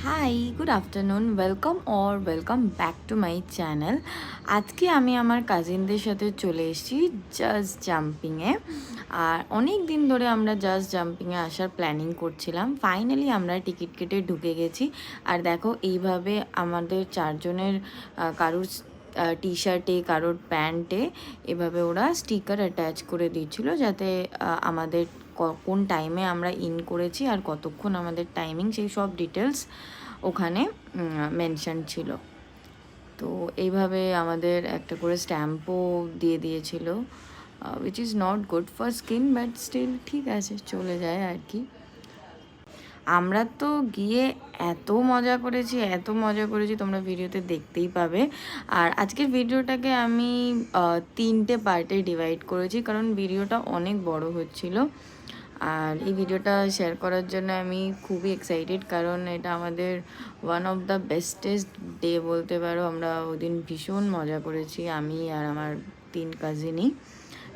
High, good afternoon, welcome back to my channel. আজকে আমি আমার কাজিনদের সাথে চলে এসেছি জাস্ট জাম্পিংয়ে। আর অনেক দিন ধরে আমরা জাস্ট জাম্পিংয়ে আসার প্ল্যানিং করছিলাম। ফাইনালি আমরা টিকিট কেটে ঢুকে গেছি। আর দেখো এইভাবে আমাদের চারজনের কারুর টি শার্টে, কারোর প্যান্টে এভাবে ওরা স্টিকার অ্যাটাচ করে দিচ্ছিল, যাতে আমাদের কোন টাইমে আমরা ইন করেছি আর কতক্ষণ আমাদের টাইমিং, সেই সব ডিটেলস ওখানে মেনশন ছিল। তো এইভাবে আমাদের একটা করে স্ট্যাম্পও দিয়ে দিয়েছিল, which is not good for skin, but still ঠিক আছে, চলে যায় আর কি। আমরা তো গিয়ে এত মজা করেছি, তোমরা ভিডিওতে দেখতেই পাবে। আর আজকের ভিডিওটাকে আমি 3টে পার্টে ডিভাইড করেছি, কারণ ভিডিওটা অনেক বড় হচ্ছিল। আর এই ভিডিওটা শেয়ার করার জন্য আমি খুবই এক্সাইটেড, কারণ এটা আমাদের one of the bestest day বলতে পারো। আমরা ওদিন ভীষণ মজা করেছি, আমি আর আমার 3 কাজিনই।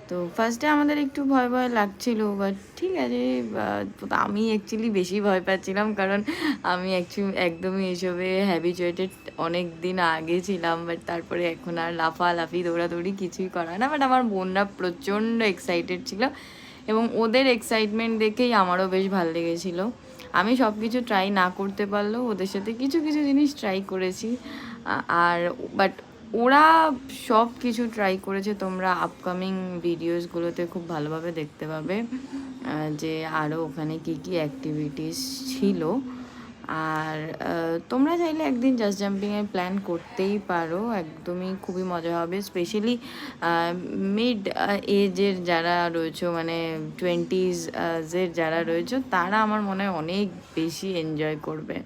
তো ফার্স্টে আমাদের একটু ভয় ভয় লাগছিল, বাট ঠিক আছে। আমি অ্যাকচুয়ালি বেশি ভয় পাচ্ছিলাম, কারণ আমি একদমই এসবে হ্যাবিচুয়েটেড অনেক দিন আগে ছিলাম, বাট তারপরে এখন আর লাফালাফি দৌড়াদৌড়ি কিছুই করা না। বাট আমার বোনরা প্রচণ্ড এক্সাইটেড ছিল, এবং ওদের এক্সাইটমেন্ট দেখেই আমারও বেশ ভালো লেগেছিলো। আমি সব কিছু ট্রাই না করতে পারলেও ওদের সাথে কিছু কিছু জিনিস ট্রাই করেছি। আর বাট ওরা সব কিছু ট্রাই করেছে। তোমরা আপকামিং ভিডিওসগুলোতে খুব ভালোভাবে দেখতে পাবে যে আরও ওখানে কী কী অ্যাক্টিভিটিস ছিল। আর তোমরা চাইলে একদিন জাস্ট জাম্পিংয়ের প্ল্যান করতেই পারো, একদমই খুবই মজা হবে। স্পেশালি মিড এজের যারা রয়েছে, মানে 20s এর যারা রয়েছে, তারা আমার মনে হয় অনেক বেশি এনজয় করবে।